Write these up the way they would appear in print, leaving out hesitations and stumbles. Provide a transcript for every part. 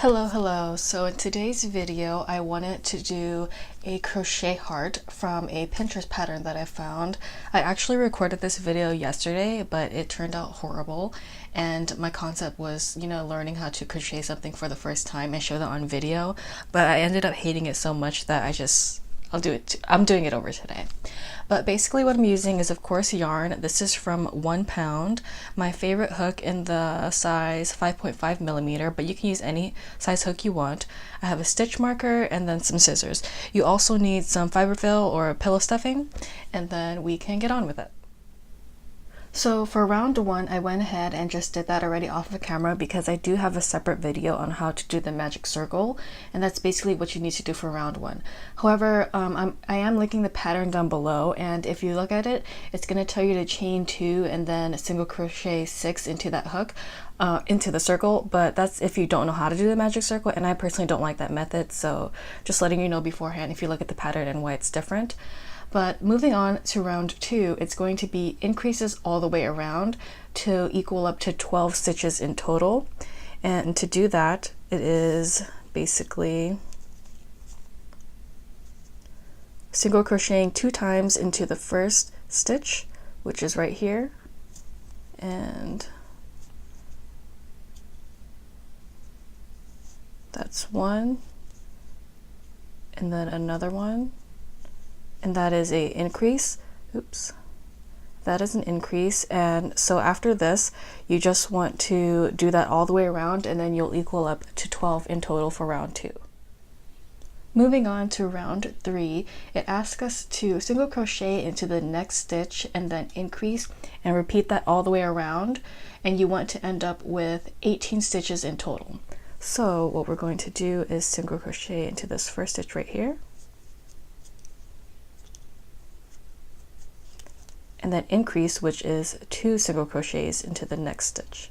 Hello. So in today's video, I wanted to do a crochet heart from a Pinterest pattern that I found. I actually recorded this video yesterday, but it turned out horrible. And my concept was, learning how to crochet something for the first time and show that on video. But I ended up hating it so much that I'm doing it over today. But basically what I'm using is, of course, yarn. This is from 1 pound. My favorite hook in the size 5.5 millimeter, but you can use any size hook you want. I have a stitch marker and then some scissors. You also need some fiberfill or pillow stuffing, and then we can get on with it. So for round one, I went ahead and just did that already off of camera because I do have a separate video on how to do the magic circle, and that's basically what you need to do for round one. However, I am linking the pattern down below, and if you look at it, it's going to tell you to chain 2 and then single crochet 6 into that hook, into the circle, but that's if you don't know how to do the magic circle, and I personally don't like that method, so just letting you know beforehand if you look at the pattern and why it's different. But moving on to round 2, it's going to be increases all the way around to equal up to 12 stitches in total. And to do that, it is basically single crocheting 2 times into the first stitch, which is right here, and that's one, and then another one. And that is a increase. That is an increase. And so after this, you just want to do that all the way around, and then you'll equal up to 12 in total for round 2. Moving on to round 3, it asks us to single crochet into the next stitch and then increase and repeat that all the way around, and you want to end up with 18 stitches in total. So what we're going to do is single crochet into this first stitch right here, and then increase, which is 2 single crochets into the next stitch.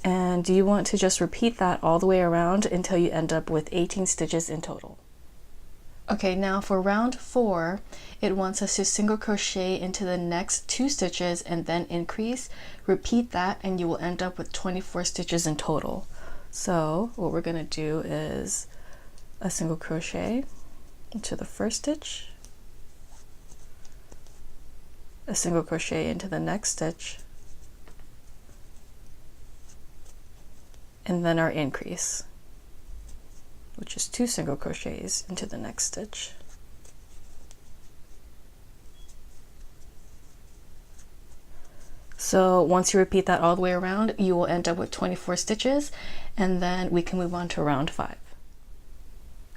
And you want to just repeat that all the way around until you end up with 18 stitches in total. Okay, now for round 4, it wants us to single crochet into the next 2 stitches and then increase. Repeat that and you will end up with 24 stitches in total. So what we're going to do is a single crochet into the first stitch, a single crochet into the next stitch, and then our increase, which is 2 single crochets into the next stitch. So once you repeat that all the way around, you will end up with 24 stitches, and then we can move on to round 5.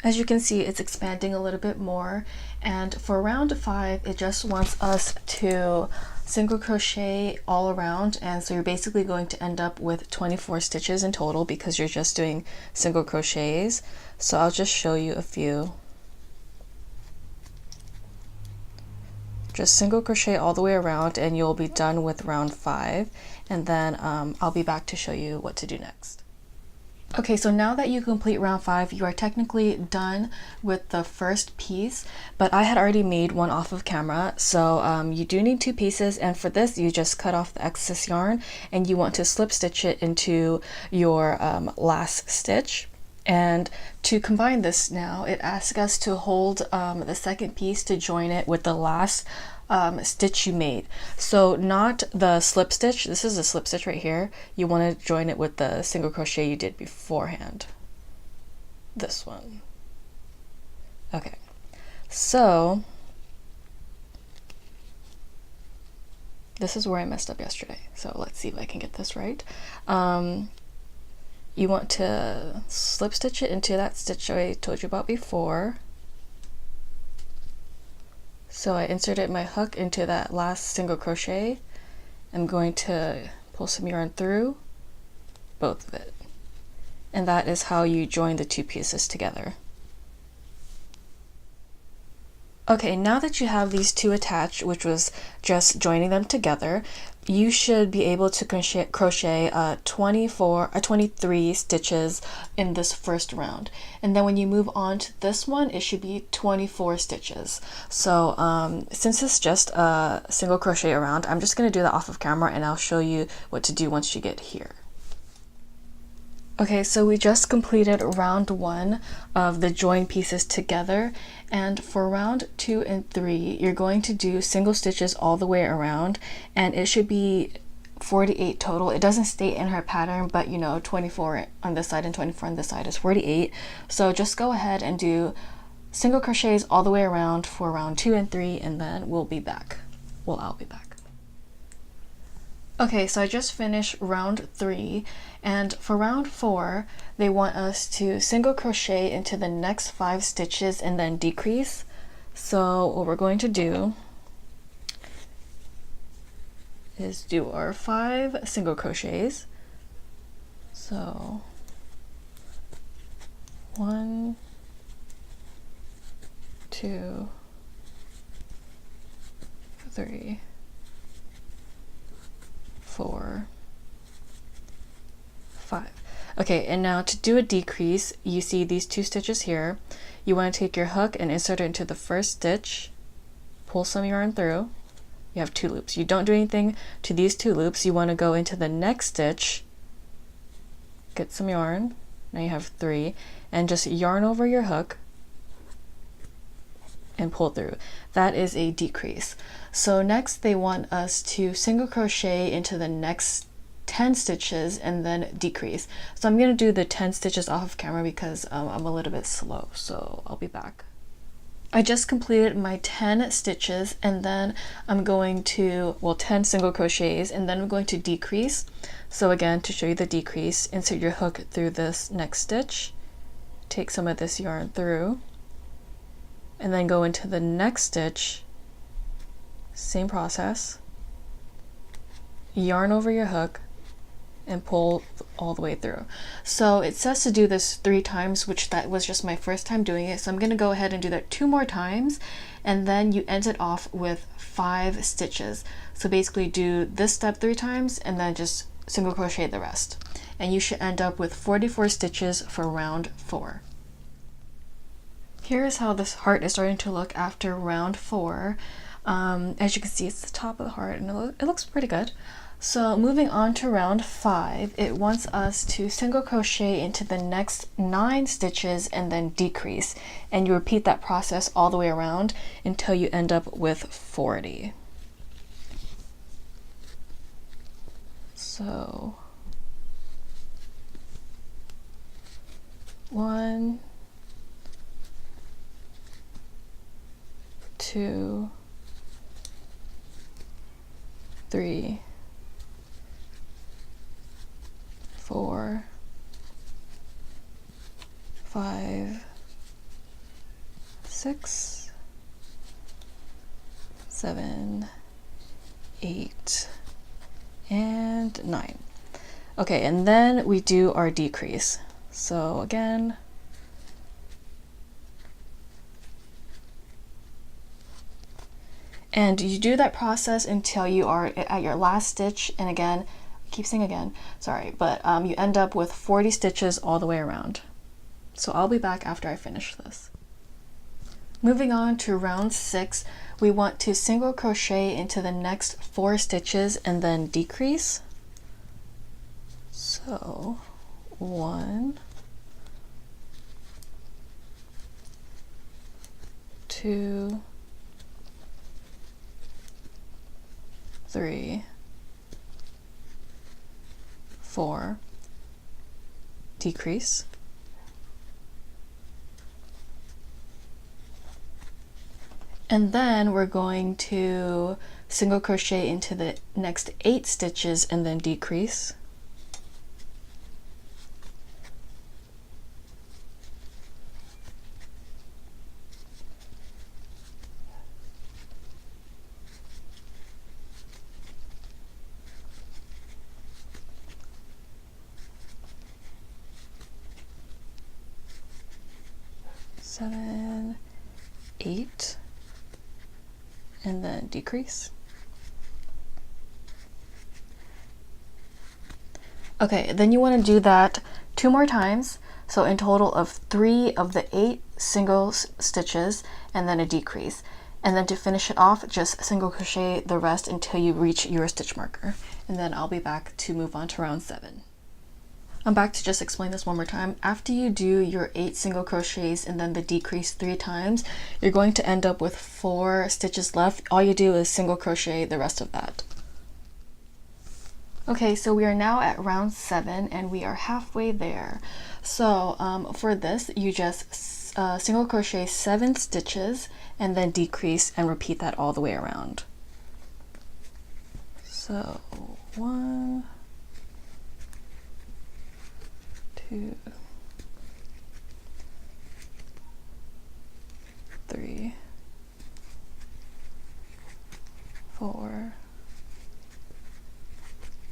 As you can see, it's expanding a little bit more, and for round 5, it just wants us to single crochet all around, and so you're basically going to end up with 24 stitches in total because you're just doing single crochets. So I'll just show you a few. Just single crochet all the way around and you'll be done with round 5, and then I'll be back to show you what to do next. Okay, so now that you complete round 5, you are technically done with the first piece, but I had already made one off of camera, so you do need 2 pieces, and for this you just cut off the excess yarn and you want to slip stitch it into your last stitch. And to combine this now, it asks us to hold the second piece to join it with the last stitch you made. So not the slip stitch, this is a slip stitch right here. You want to join it with the single crochet you did beforehand. This one. Okay, so this is where I messed up yesterday. So let's see if I can get this right. You want to slip stitch it into that stitch I told you about before. So I inserted my hook into that last single crochet. I'm going to pull some yarn through both of it. And that is how you join the 2 pieces together. Okay, now that you have these two attached, which was just joining them together, you should be able to crochet 23 stitches in this first round. And then when you move on to this one, it should be 24 stitches. So since it's just a single crochet around, I'm just going to do that off of camera and I'll show you what to do once you get here. Okay, so we just completed round 1 of the join pieces together, and for round 2 and 3 you're going to do single stitches all the way around, and it should be 48 total. It doesn't state in her pattern, but you know, 24 on this side and 24 on this side is 48. So just go ahead and do single crochets all the way around for round 2 and 3, and then we'll be back. Well, I'll be back. Okay, so I just finished round 3, and for round 4 they want us to single crochet into the next 5 stitches and then decrease. So what we're going to do is do our 5 single crochets. So 1, 2, 3, 4, 5. Okay, and now to do a decrease, you see these 2 stitches here. You want to take your hook and insert it into the first stitch, pull some yarn through. You have 2 loops. You don't do anything to these 2 loops. You want to go into the next stitch, get some yarn. Now you have 3, and just yarn over your hook and pull through. That is a decrease. So next they want us to single crochet into the next 10 stitches and then decrease. So I'm going to do the 10 stitches off of camera because I'm a little bit slow, so I'll be back. I just completed my 10 stitches, and then I'm going to, 10 single crochets, and then I'm going to decrease. So again, to show you the decrease, insert your hook through this next stitch, take some of this yarn through, and then go into the next stitch. Same process, yarn over your hook and pull all the way through. So it says to do this 3 times, which that was just my first time doing it, so I'm going to go ahead and do that 2 more times, and then you end it off with 5 stitches. So basically do this step 3 times and then just single crochet the rest, and you should end up with 44 stitches for round 4. Here is how this heart is starting to look after round 4. As you can see, it's the top of the heart, and it looks pretty good. So moving on to round 5, it wants us to single crochet into the next 9 stitches and then decrease, and you repeat that process all the way around until you end up with 40. So 1, 2, 3, 4, 5, 6, 7, 8, and 9. Okay, and then we do our decrease. So again, and you do that process until you are at your last stitch, and again, I keep saying again, sorry, but you end up with 40 stitches all the way around. So I'll be back after I finish this. Moving on to round 6, we want to single crochet into the next 4 stitches and then decrease. So 1, 2, 3, 4, decrease, and then we're going to single crochet into the next 8 stitches and then decrease. Seven, 8, and then decrease. Okay, then you want to do that 2 more times, so in total of 3 of the 8 single stitches and then a decrease. And then to finish it off, just single crochet the rest until you reach your stitch marker. And then I'll be back to move on to round 7. I'm back to just explain this one more time. After you do your 8 single crochets and then the decrease 3 times, you're going to end up with 4 stitches left. All you do is single crochet the rest of that. Okay, so we are now at round 7 and we are halfway there. So for this, you just single crochet 7 stitches and then decrease and repeat that all the way around. So 1, 2, 3, 4,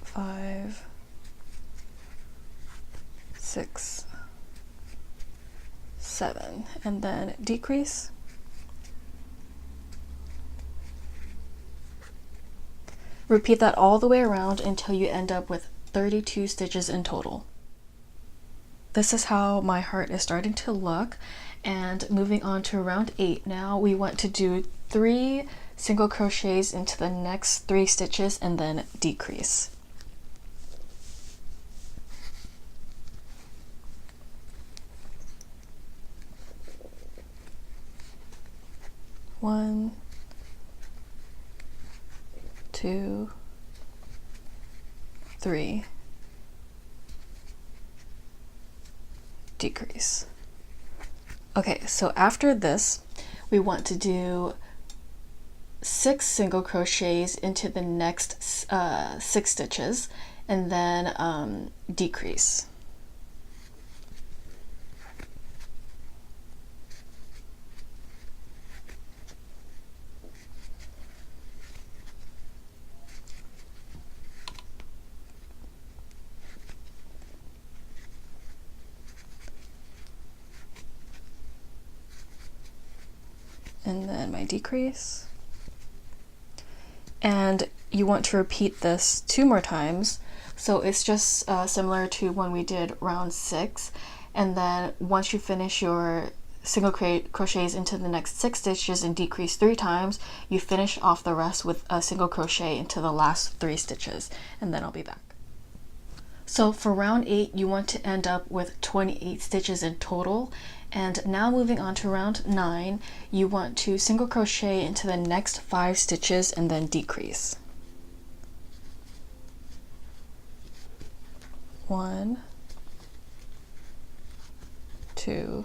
5, 6, 7, and then decrease. Repeat that all the way around until you end up with 32 stitches in total. This is how my heart is starting to look. And moving on to round 8 now, we want to do 3 single crochets into the next 3 stitches and then decrease. One, 2, 3, decrease. Okay, so after this, we want to do 6 single crochets into the next 6 stitches and then decrease. And then my decrease. And you want to repeat this 2 more times. So it's just similar to when we did round 6. And then once you finish your single crochets into the next 6 stitches and decrease 3 times, you finish off the rest with a single crochet into the last 3 stitches. And then I'll be back. So for round 8, you want to end up with 28 stitches in total. And now moving on to round 9, you want to single crochet into the next 5 stitches and then decrease. 1, 2,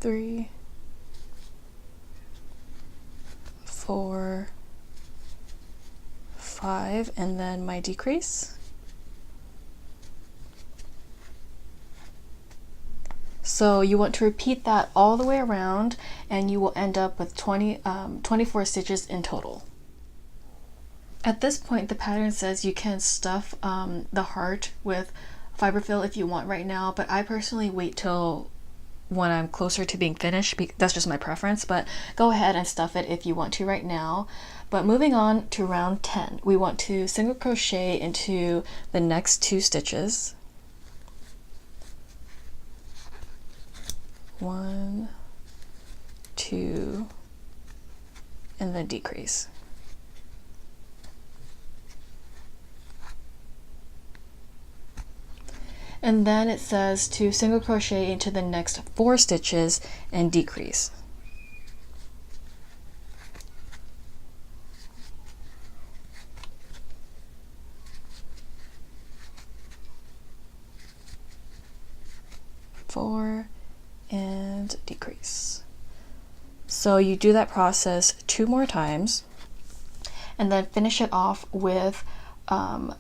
3, 4, 5, and then my decrease. So you want to repeat that all the way around and you will end up with 24 stitches in total. At this point, the pattern says you can stuff the heart with fiber fill if you want right now, but I personally wait till when I'm closer to being finished. That's just my preference, but go ahead and stuff it if you want to right now. But moving on to round 10, we want to single crochet into the next 2 stitches. 1, 2, and then decrease. And then it says to single crochet into the next 4 stitches and decrease. Four and decrease. So you do that process 2 more times and then finish it off with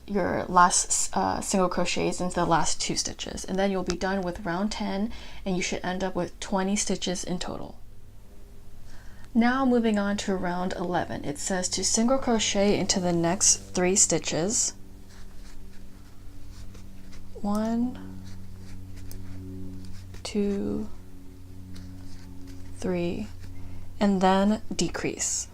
your last single crochets into the last 2 stitches, and then you'll be done with round 10 and you should end up with 20 stitches in total. Now moving on to round 11, it says to single crochet into the next 3 stitches. 1, 2, 3, and then decrease.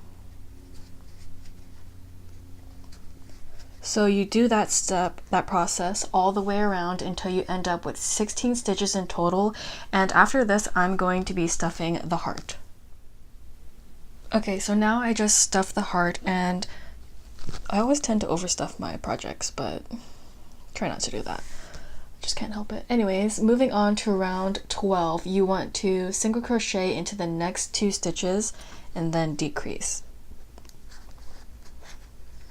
So you do that process all the way around until you end up with 16 stitches in total, and after this I'm going to be stuffing the heart. Okay, so now I just stuffed the heart, and I always tend to overstuff my projects, but try not to do that. Just can't help it. Anyways, moving on to round 12, you want to single crochet into the next 2 stitches and then decrease.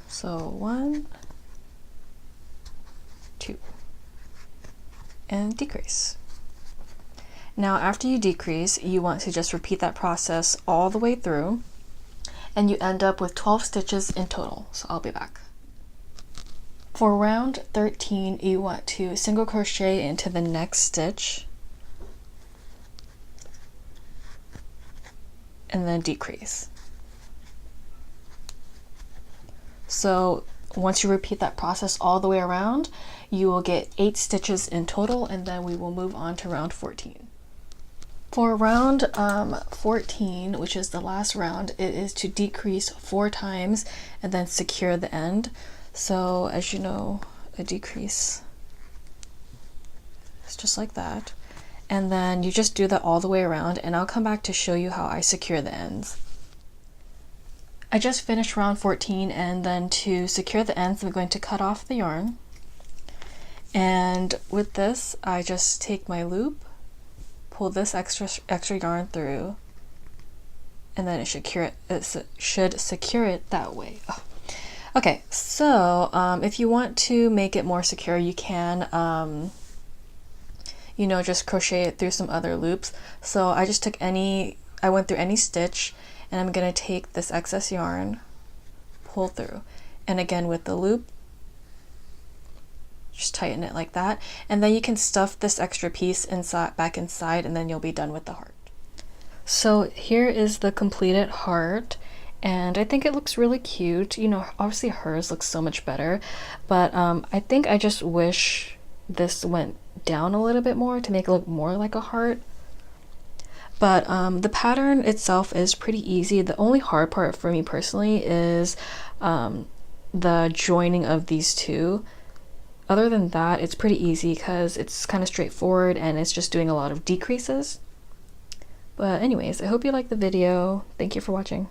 So 1, 2, and decrease. Now after you decrease, you want to just repeat that process all the way through, and you end up with 12 stitches in total. So I'll be back. For round 13, you want to single crochet into the next stitch and then decrease. So once you repeat that process all the way around, you will get 8 stitches in total, and then we will move on to round 14. For round 14, which is the last round, it is to decrease 4 times and then secure the end. So as you know, a decrease is just like that. And then you just do that all the way around, and I'll come back to show you how I secure the ends. I just finished round 14, and then to secure the ends, I'm going to cut off the yarn. And with this, I just take my loop, pull this extra yarn through, and then it should secure it that way. Oh. Okay, so if you want to make it more secure, you can, you know, just crochet it through some other loops. So I just I went through any stitch, and I'm gonna take this excess yarn, pull through, and again with the loop, just tighten it like that, and then you can stuff this extra piece back inside, and then you'll be done with the heart. So here is the completed heart, and I think it looks really cute. You know, obviously hers looks so much better, but I think I just wish this went down a little bit more to make it look more like a heart. But the pattern itself is pretty easy. The only hard part for me personally is the joining of these two. Other than that, it's pretty easy because it's kind of straightforward, and it's just doing a lot of decreases. But anyways, I hope you liked the video. Thank you for watching.